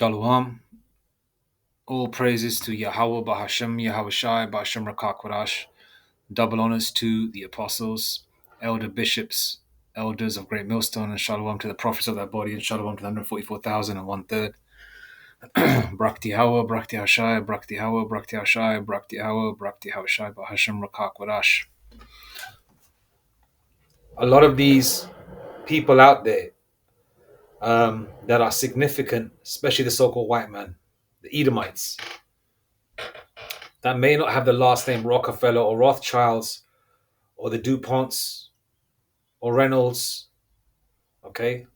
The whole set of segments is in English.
Shalom. All praises to Yahweh Bahashem, Yahweh Shai, Bahashem Rakakwadash. Double honors to the apostles, elder bishops, elders of Great Millstone, and shalom to the prophets of that body, and shalom to the 144,000 and one third. Brakti Hawa, Brakti Hashai, Brakti Hawa, Brakti Hashai, Brakti Hawa, Brakti Hashai, Bahashem Rakakwadash. A lot of these people out there that are significant, especially the so-called white man, the Edomites, that may not have the last name Rockefeller or Rothschilds or the DuPonts or Reynolds, okay?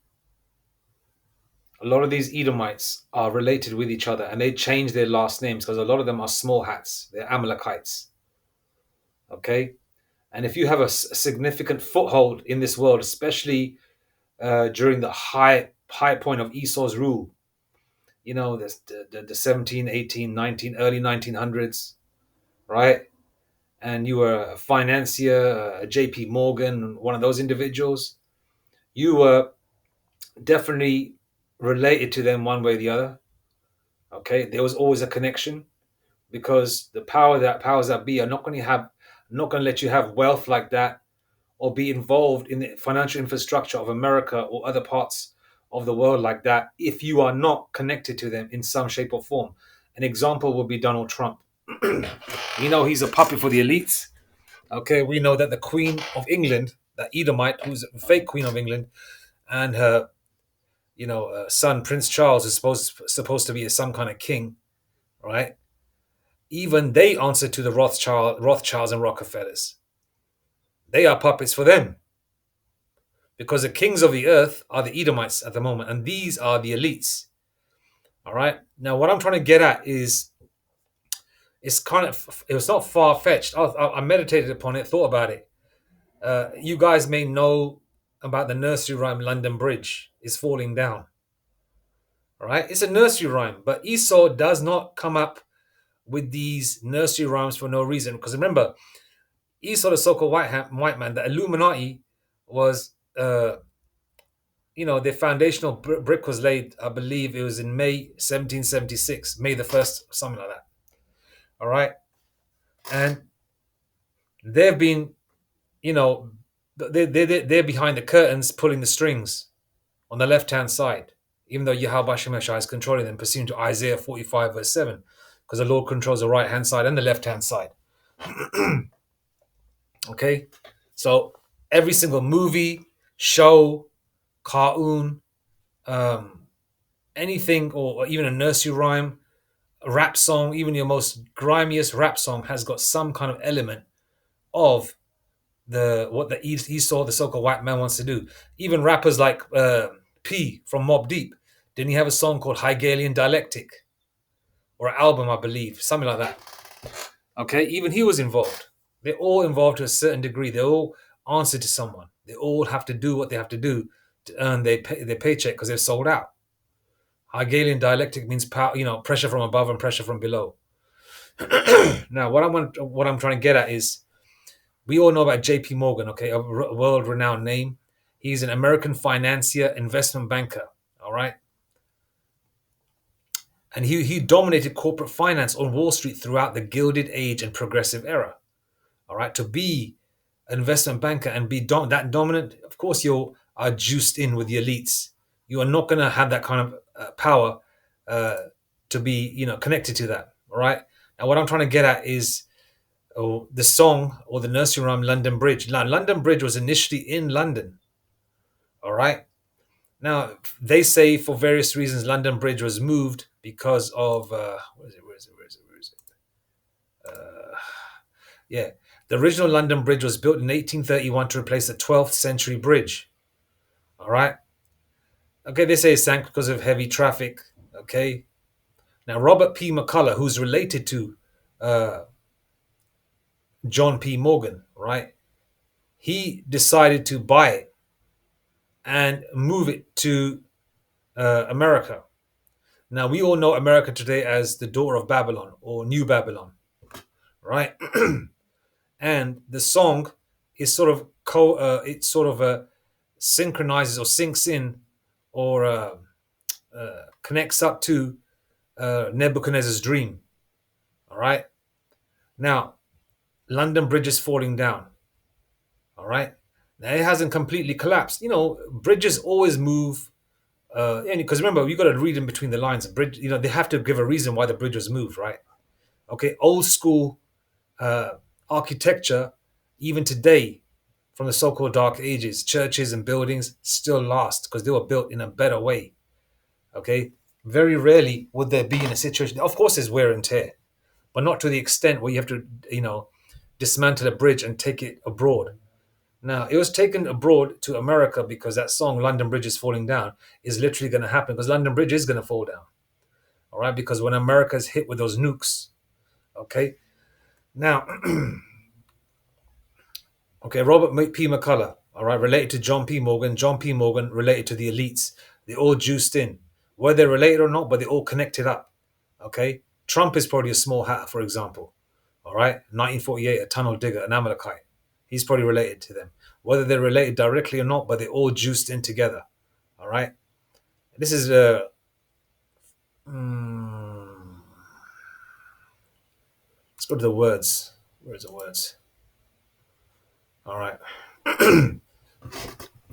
A lot of these Edomites are related with each other and they change their last names because a lot of them are small hats. They're Amalekites, okay? And if you have a significant foothold in this world, especially during the high point of Esau's rule, you know, the 17, 18, 19, early 1900s, right? And you were a financier, a JP Morgan, one of those individuals, you were definitely related to them one way or the other. Okay, there was always a connection because the powers that be are not going to let you have wealth like that or be involved in the financial infrastructure of America or other parts of the world like that if you are not connected to them in some shape or form. An example would be Donald Trump. You know, he's a puppet for the elites. Okay, we know that the Queen of England, the Edomite, who's a fake Queen of England, and her, son Prince Charles is supposed to be some kind of king, right? Even they answer to the Rothschilds and Rockefellers. They are puppets for them because the kings of the earth are the Edomites at the moment, and these are the elites. All right. Now, what I'm trying to get at is, it was not far fetched. I meditated upon it, thought about it. You guys may know about the nursery rhyme London Bridge is falling down. All right. It's a nursery rhyme, but Esau does not come up with these nursery rhymes for no reason. Because remember, Esau, the so-called white man, the Illuminati was, their foundational brick was laid, I believe it was in May 1776, May the 1st, something like that. All right. And they've been, they're behind the curtains pulling the strings on the left-hand side, even though Yahweh Shemeshai is controlling them, pursuant to Isaiah 45, verse 7, because the Lord controls the right-hand side and the left-hand side. Okay? So every single movie, show, cartoon, anything, or even a nursery rhyme, a rap song, even your most grimiest rap song has got some kind of element of what the Esau, the so-called white man, wants to do. Even rappers like P from Mobb Deep, didn't he have a song called Hegelian Dialectic? Or an album, I believe, something like that. Okay, even he was involved. They're all involved to a certain degree. They all answer to someone. They all have to do what they have to do to earn their paycheck because they're sold out. Hegelian dialectic means power, pressure from above and pressure from below. Now, what I'm trying to get at is, we all know about JP Morgan, okay, a world-renowned name. He's an American financier, investment banker, all right? And he dominated corporate finance on Wall Street throughout the Gilded Age and Progressive Era, all right? To be an investment banker and be that dominant, of course you are juiced in with the elites. You are not going to have that kind of power to be, connected to that, all right? Now, what I'm trying to get at is, the song or the nursery rhyme London Bridge. Now, London Bridge was initially in London. All right. Now, they say for various reasons London Bridge was moved because of where is it? Yeah. The original London Bridge was built in 1831 to replace a 12th century bridge. All right. Okay, they say it sank because of heavy traffic. Okay. Now, Robert P. McCullough, who's related to John P. Morgan, right? He decided to buy it and move it to America. Now, we all know America today as the daughter of Babylon or New Babylon, right? And the song is sort of synchronizes or syncs in or connects up to Nebuchadnezzar's dream. All right. Now, London Bridge is falling down. All right. Now it hasn't completely collapsed. Bridges always move. And because remember, you got to read in between the lines. A bridge, they have to give a reason why the bridge was moved, right? Okay. Old school uh, architecture, even today, from the so-called Dark Ages, churches and buildings still last because they were built in a better way. Okay. Very rarely would there be in a situation. Of course, there's wear and tear, but not to the extent where you have to, dismantle a bridge and take it abroad. Now, it was taken abroad to America because that song, London Bridge is Falling Down, is literally going to happen because London Bridge is going to fall down. All right. Because when America is hit with those nukes, okay. Now, okay, Robert P. McCullough, all right, related to John P. Morgan. John P. Morgan related to the elites. They all juiced in. Whether they're related or not, but they all connected up. Okay. Trump is probably a small hat, for example. All right. 1948, a tunnel digger, an Amalekite. He's probably related to them. Whether they're related directly or not, but they all juiced in together. All right. This is mm, let's go to the words. Where's the words? All right.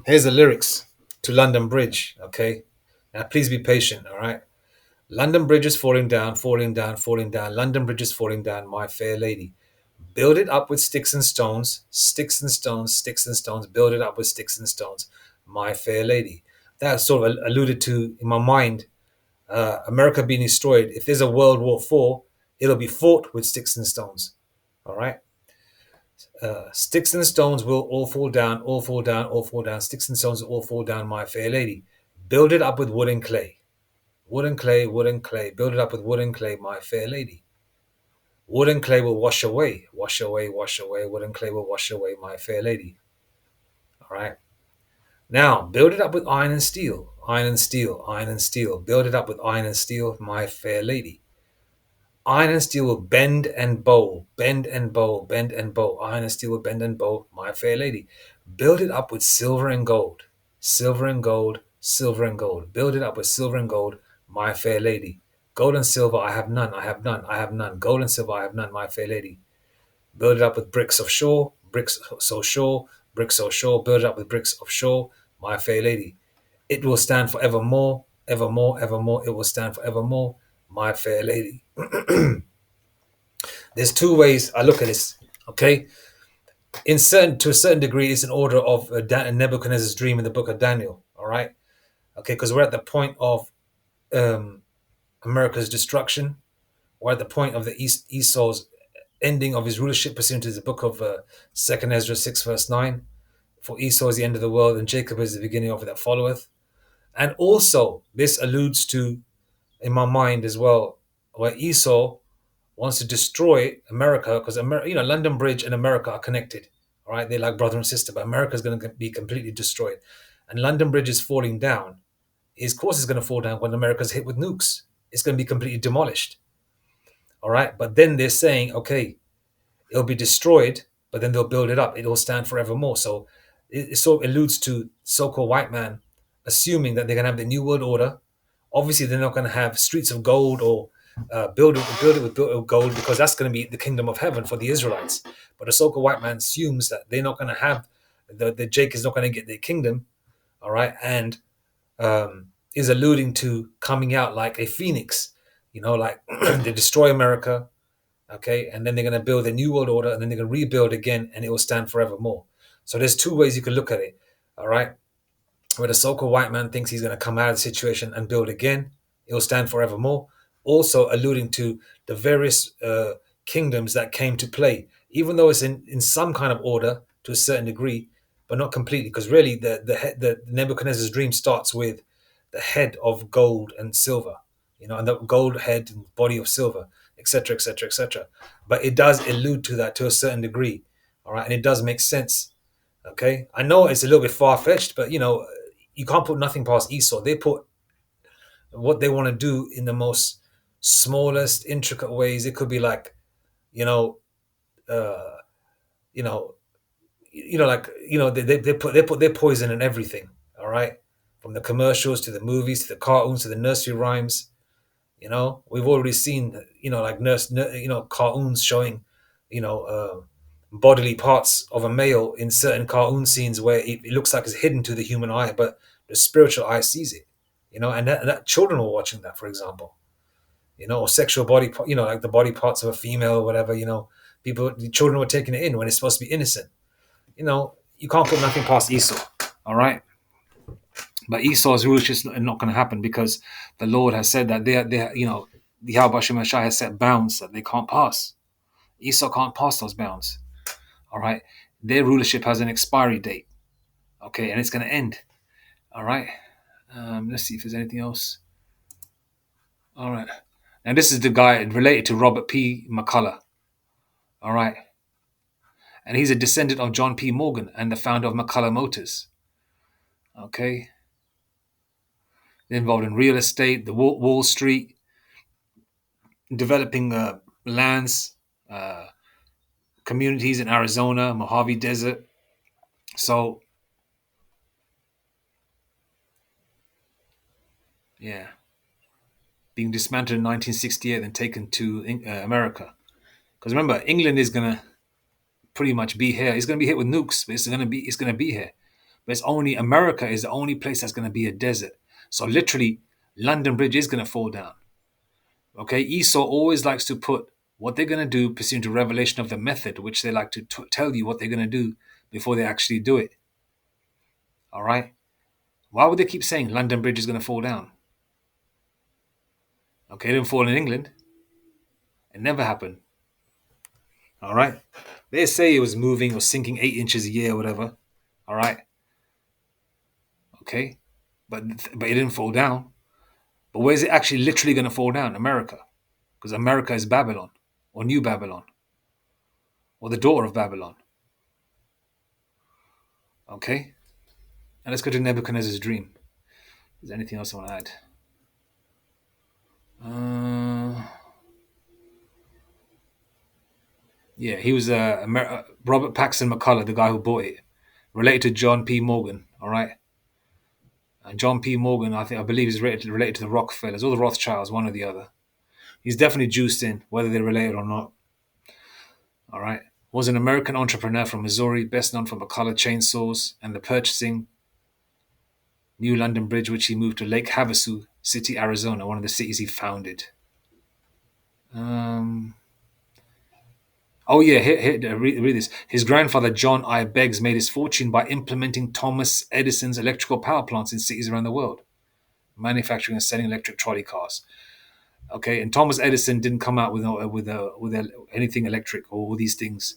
Here's the lyrics to London Bridge. Okay. Now please be patient. All right. London Bridge is falling down, falling down, falling down. London Bridge is falling down, my fair lady. Build it up with sticks and stones, sticks and stones, sticks and stones. Build it up with sticks and stones, my fair lady. That sort of alluded to in my mind America being destroyed. If there's a World War IV, it'll be fought with sticks and stones. All right. Sticks and stones will all fall down, all fall down, all fall down. Sticks and stones will all fall down, my fair lady. Build it up with wood and clay. Wood and clay, wood and clay. Build it up with wood and clay, my fair lady. Wood and clay will wash away, wash away, wash away. Wood and clay will wash away, my fair lady. All right. Now, build it up with iron and steel, iron and steel, iron and steel. Build it up with iron and steel, my fair lady. Iron and steel will bend and bow, bend and bow, bend and bow. Iron and steel will bend and bow, my fair lady. Build it up with silver and gold, silver and gold, silver and gold. Build it up with silver and gold, my fair lady. Gold and silver I have none, I have none, I have none. Gold and silver I have none, my fair lady. Build it up with bricks of shore, bricks so shore, bricks so shore. Build it up with bricks of shore, my fair lady. It will stand for evermore, evermore, evermore. It will stand for evermore, my fair lady. There's two ways I look at this. Okay, to a certain degree, it's an order of Nebuchadnezzar's dream in the book of Daniel. All right, okay, because we're at the point of um, America's destruction. We're at the point of the Esau's ending of his rulership, pursuant to the book of Second Ezra 6 verse 9. For Esau is the end of the world, and Jacob is the beginning of it that followeth. And also, this alludes to, in my mind as well, where Esau wants to destroy America because London Bridge and America are connected. All right, they're like brother and sister, but America is going to be completely destroyed, and London Bridge is falling down. His course is going to fall down when America's hit with nukes. It's going to be completely demolished. All right, but then they're saying, okay, it'll be destroyed, but then they'll build it up. It'll stand forevermore. So it sort of alludes to so-called white man assuming that they're going to have the new world order. Obviously, they're not going to have streets of gold or build it with gold because that's going to be the kingdom of heaven for the Israelites. But the so-called white man assumes that they're not going to have the Jake is not going to get their kingdom. All right, and is alluding to coming out like a phoenix. Like they destroy America, okay, and then they're going to build a new world order, and then they're going to rebuild again, and it will stand forevermore. So there's two ways you can look at it. All right, where the so-called white man thinks he's going to come out of the situation and build again, it will stand forevermore. Also alluding to the various kingdoms that came to play, even though it's in some kind of order to a certain degree, but not completely, because really the Nebuchadnezzar's dream starts with the head of gold and silver, and the gold head and body of silver, etc., etc., etc. But it does allude to that to a certain degree, all right, and it does make sense. Okay, I know it's a little bit far fetched, but you can't put nothing past Esau. They put what they want to do in the most smallest, intricate ways. It could be like, you know, uh, you know, like they put their poison in everything. All right, from the commercials to the movies to the cartoons to the nursery rhymes. We've already seen, like cartoons showing, bodily parts of a male in certain cartoon scenes where it looks like it's hidden to the human eye, but the spiritual eye sees it. And that children were watching that, for example. Or sexual like the body parts of a female or whatever. The children were taking it in when it's supposed to be innocent. You can't put nothing past Esau. All right. But Esau's rule is just not going to happen because the Lord has said that the Yahweh Shemashai has set bounds that they can't pass. Esau can't pass those bounds. All right. Their rulership has an expiry date. Okay. And it's going to end. All right. Let's see if there's anything else. All right. And this is the guy related to Robert P. McCullough. All right. And he's a descendant of John P. Morgan and the founder of McCullough Motors. Okay. They're involved in real estate, the Wall Street, developing lands, communities in Arizona, Mojave Desert. So, yeah, being dismantled in 1968 and taken to America. Because remember, England is gonna pretty much be here. It's gonna be hit with nukes, but it's gonna be here. But it's only America is the only place that's gonna be a desert. So literally, London Bridge is gonna fall down. Okay, Esau always likes to put what they're gonna do pursuant to revelation of the method, which they like to tell you what they're gonna do before they actually do it. All right. Why would they keep saying London Bridge is gonna fall down? Okay, it didn't fall in England. It never happened. All right. They say it was moving or sinking 8 inches a year or whatever. All right. Okay. But it didn't fall down. But where's it actually literally going to fall down? America. Because America is Babylon or New Babylon or the daughter of Babylon. Okay. And let's go to Nebuchadnezzar's dream. Is there anything else I want to add? Yeah, he was Robert Paxton McCullough, the guy who bought it, related to John P. Morgan. All right. And John P. Morgan, I believe, is related to the Rockefellers or the Rothschilds, one or the other. He's definitely juiced in, whether they're related or not. All right. Was an American entrepreneur from Missouri, best known for McCullough chainsaws and the purchasing New London Bridge, which he moved to Lake Havasu City, Arizona, one of the cities he founded. Oh yeah, read this. His grandfather John I. Beggs made his fortune by implementing Thomas Edison's electrical power plants in cities around the world, manufacturing and selling electric trolley cars. Okay, and Thomas Edison didn't come out with anything electric or all these things.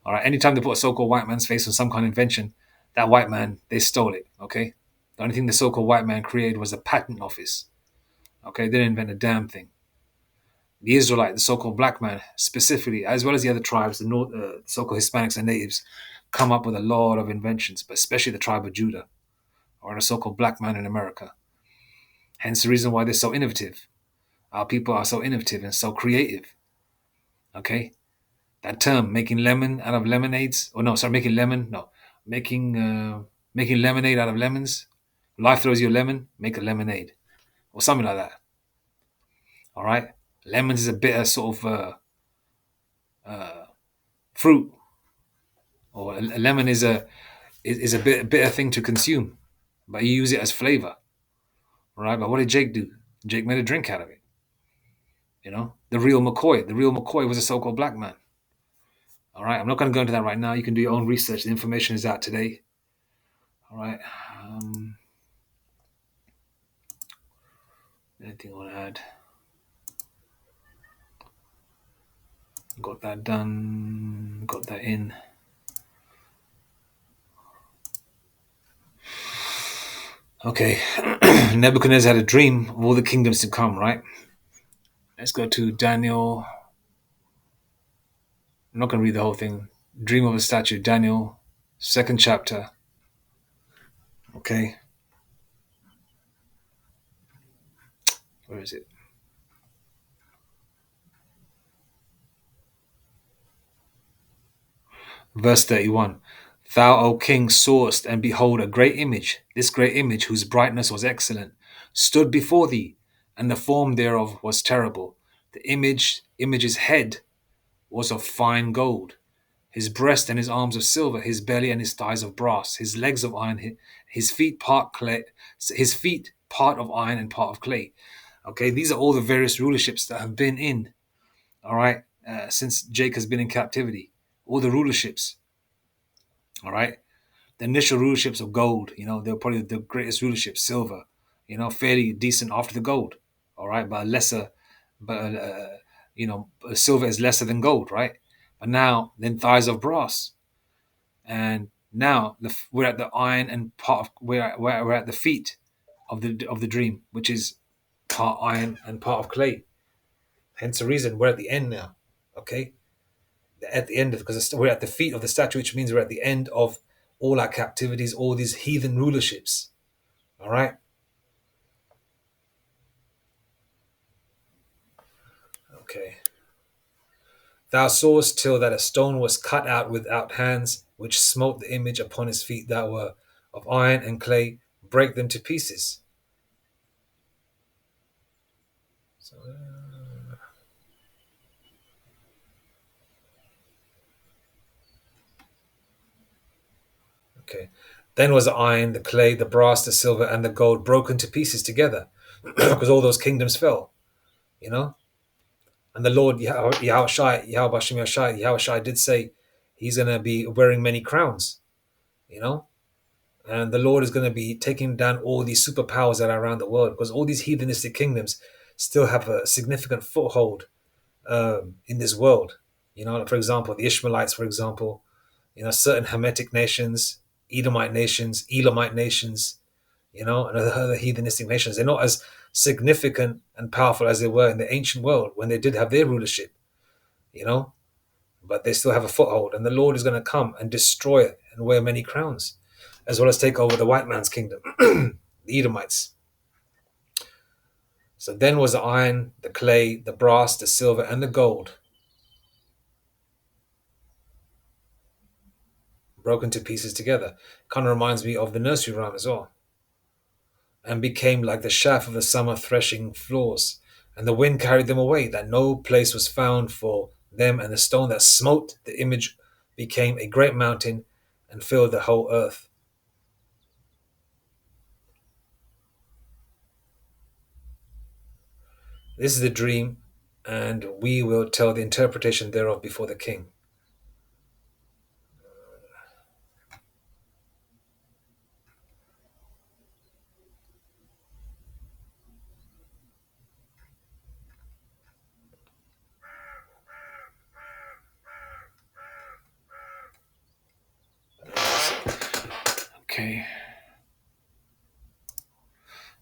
All right, anytime they put a so-called white man's face on some kind of invention, that white man, they stole it. Okay, the only thing the so-called white man created was a patent office. Okay, they didn't invent a damn thing. The Israelite, the so-called black man, specifically, as well as the other tribes, the so-called Hispanics and natives, come up with a lot of inventions, but especially the tribe of Judah, or the so-called black man in America. Hence the reason why they're so innovative. Our people are so innovative and so creative. Okay, that term, making lemon out of lemonades, or no, sorry, making lemon, no, making lemonade out of lemons. Life throws you a lemon, make a lemonade, or something like that. All right, lemons is a bitter sort of fruit, or a lemon is a bitter thing to consume, but you use it as flavor. All right, but what did Jake do? Jake made a drink out of it. The real McCoy. The real McCoy was a so-called black man. All right, I'm not going to go into that right now. You can do your own research. The information is out today. All right. Anything I want to add? Got that done. Got that in. Okay. Nebuchadnezzar had a dream of all the kingdoms to come, right? Let's go to Daniel. I'm not going to read the whole thing. Dream of a statue, Daniel, second chapter. Okay. Where is it? Verse 31. Thou, O king, sawest, and behold, a great image. This great image, whose brightness was excellent, stood before thee, and the form thereof was terrible. The image's head was of fine gold, his breast and his arms of silver, his belly and his thighs of brass, his legs of iron, his feet part clay, his feet part of iron and part of clay. Okay, these are all the various rulerships that have been in. All right, since Jake has been in captivity, all the rulerships. All right, the initial rulerships of gold. They were probably the greatest rulership. Silver, fairly decent after the gold. All right, but lesser, but silver is lesser than gold, right? But now, then thighs of brass, and now we're at the iron and part of we're at the feet of the dream, which is part iron and part of clay. Hence the reason we're at the end now. Okay, at the end of because we're at the feet of the statue, which means we're at the end of all our captivities, all these heathen rulerships. All right. Okay. Thou sawest till that a stone was cut out without hands, which smote the image upon his feet that were of iron and clay, break them to pieces. So, okay. Then was the iron, the clay, the brass, the silver, and the gold broken to pieces together, because all those kingdoms fell. You know, and the Lord Yahweh did say he's going to be wearing many crowns. You know, and the Lord is going to be taking down all these superpowers that are around the world because all these heathenistic kingdoms still have a significant foothold in this world. Like, for example, the Ishmaelites, for example, certain Hamitic nations, Edomite nations, Elamite nations, and other heathenistic nations. They're not as significant and powerful as they were in the ancient world when they did have their rulership, you know, but they still have a foothold. And the Lord is going to come and destroy it and wear many crowns, as well as take over the white man's kingdom, the Edomites. So then was the iron, the clay, the brass, the silver, and the gold broken to pieces together. Kind of reminds me of the nursery rhyme as well. And became like the chaff of the summer threshing floors. And the wind carried them away, that no place was found for them, and the stone that smote the image became a great mountain and filled the whole earth. This is the dream, and we will tell the interpretation thereof before the king. Okay.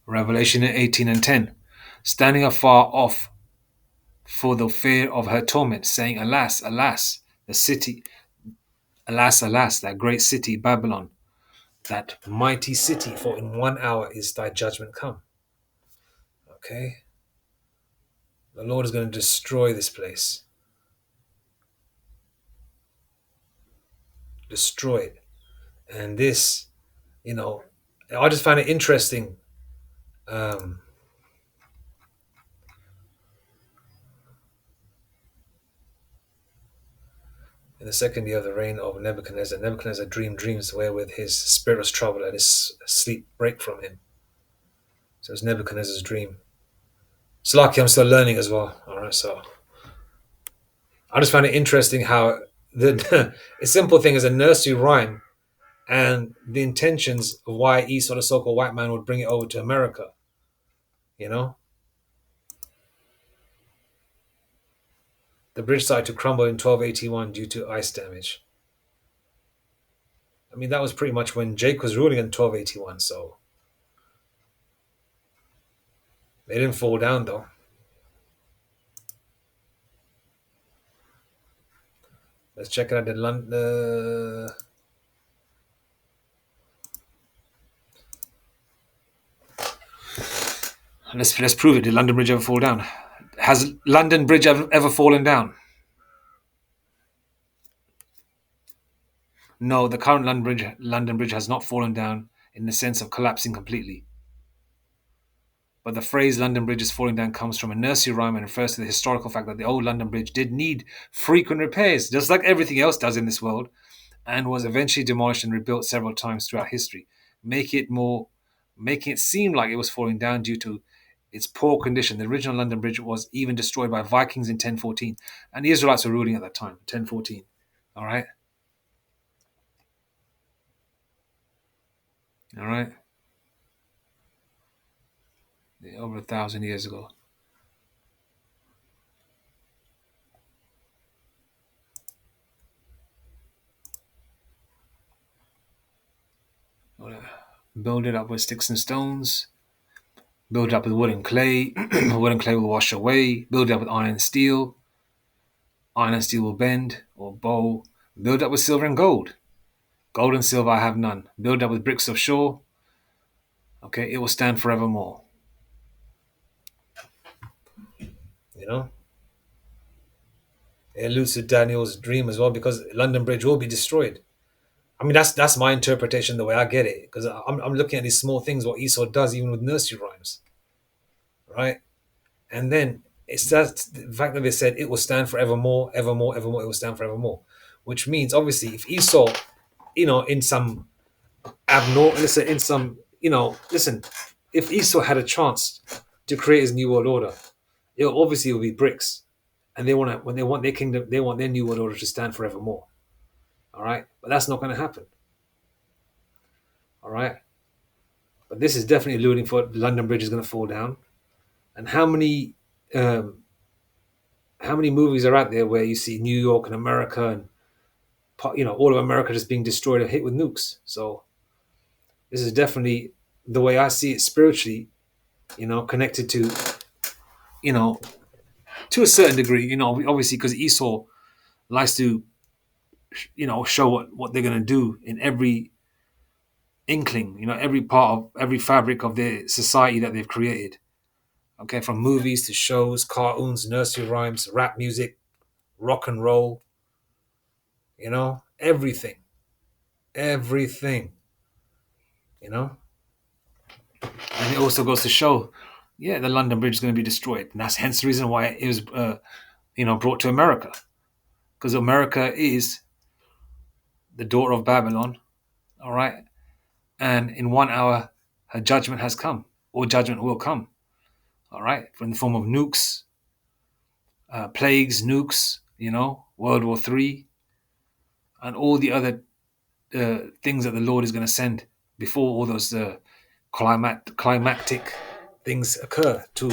Revelation 18 and 10. Standing afar off for the fear of her torment, saying, Alas, alas, the city, alas, alas, that great city, Babylon, that mighty city, for in 1 hour is thy judgment come. Okay? The Lord is going to destroy this place. Destroy it. And this, I just find it interesting. Um, in the second year of the reign of Nebuchadnezzar dreamed dreams wherewith his spirit was troubled and his sleep brake from him. So it's Nebuchadnezzar's dream. It's lucky I'm still learning as well. All right, so I just find it interesting how a simple thing is a nursery rhyme and the intentions of why Esau, the so-called white man, would bring it over to America. The bridge started to crumble in 1281 due to ice damage. I mean, that was pretty much when Jake was ruling in 1281, so they didn't fall down though. Let's check out the London. Let's prove it. Did London Bridge ever fall down? Has London Bridge ever fallen down? No, the current London Bridge has not fallen down in the sense of collapsing completely. But the phrase London Bridge is falling down comes from a nursery rhyme and refers to the historical fact that the old London Bridge did need frequent repairs, just like everything else does in this world, and was eventually demolished and rebuilt several times throughout history, making it more making it seem like it was falling down due to its poor condition. The original London Bridge was even destroyed by Vikings in 1014, and the Israelites were ruling at that time, 1014. All right, all right, yeah, over 1,000 years ago. Build it up with sticks and stones. Build it up with wood and clay. Wood and clay will wash away. Build it up with iron and steel. Iron and steel will bend or bow. Build it up with silver and gold. Gold and silver I have none. Build it up with bricks of shore. Okay, it will stand forevermore. You know, it alludes to Daniel's dream as well because London Bridge will be destroyed. I mean, that's my interpretation, the way I get it, because I'm looking at these small things what Esau does, even with nursery rhymes, right? And then it's that the fact that they said it will stand forevermore, evermore, evermore. It will stand forevermore, which means obviously if Esau, in some abnormal, listen, in some, listen, if Esau had a chance to create his new world order, it will be bricks, and they want to when they want their kingdom, they want their new world order to stand forevermore. All right, but that's not going to happen. All right, but this is definitely alluding for London Bridge is going to fall down. And um, how many movies are out there where you see New York and America and all of America just being destroyed or hit with nukes? So this is definitely the way I see it spiritually. Connected you know to a certain degree. Obviously because Esau likes to show what they're going to do in every inkling. Every part of every fabric of their society that they've created. Okay, from movies to shows, cartoons, nursery rhymes, rap music, rock and roll. Everything, everything. You know. And it also goes to show, yeah, the London Bridge is going to be destroyed, and that's hence the reason why it was, brought to America, because America is the daughter of Babylon, all right, and in 1 hour her judgment has come, or judgment will come, all right, from the form of nukes, plagues, nukes, World War III, and all the other things that the Lord is going to send before all those climactic things occur to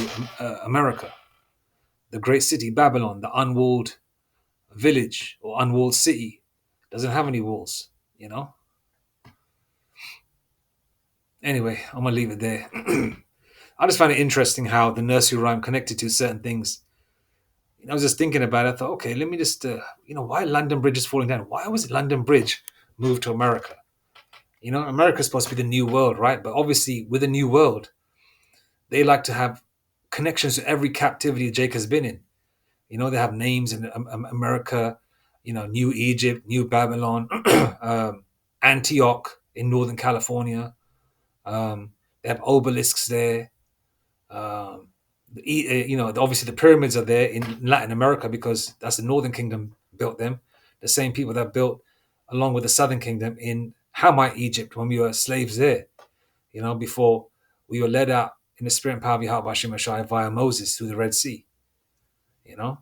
America. The great city, Babylon, the unwalled village or unwalled city, doesn't have any walls. Anyway, I'm going to leave it there. I just find it interesting how the nursery rhyme connected to certain things. I was just thinking about it. I thought, okay, let me just, why London Bridge is falling down? Why was London Bridge moved to America? America's supposed to be the new world, right? But obviously, with the new world, they like to have connections to every captivity Jake has been in. They have names in America, New Egypt, New Babylon, Antioch in Northern California. They have obelisks there. Obviously the pyramids are there in Latin America because that's the Northern Kingdom built them. The same people that built along with the Southern Kingdom in Hamite Egypt when we were slaves there. Before we were led out in the spirit and power of Yahweh Hashem Ashai via Moses through the Red Sea. You know,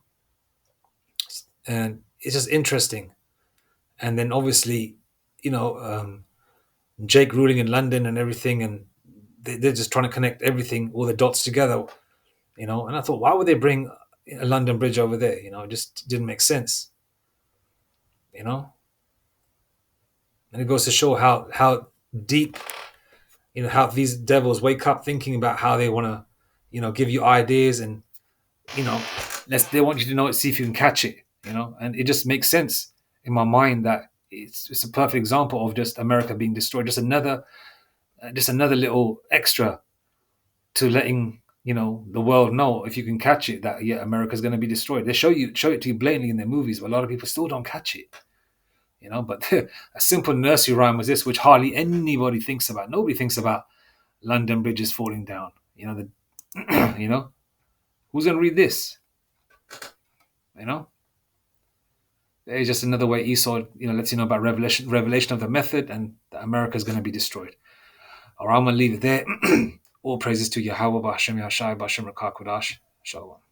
and it's just interesting. And then obviously, Jake ruling in London and everything, and they're just trying to connect everything, all the dots together. And I thought, why would they bring a London Bridge over there? It just didn't make sense. You know, and it goes to show how deep, how these devils wake up thinking about how they want to, give you ideas and you know, they want you to know it, see if you can catch it. And it just makes sense in my mind that it's a perfect example of just America being destroyed. Just another little extra to letting the world know, if you can catch it, that yeah, America's going to be destroyed. They show it to you blatantly in their movies, but a lot of people still don't catch it. But a simple nursery rhyme was this, which hardly anybody thinks about. Nobody thinks about London bridges falling down. Who's gonna read this? You know, it's just another way Esau, lets you know about revelation of the method, and that America is going to be destroyed. All right, I'm gonna leave it there. All praises to Yahweh, B'Hashem Yahshai, B'Hashem Rakakodash. Shalom.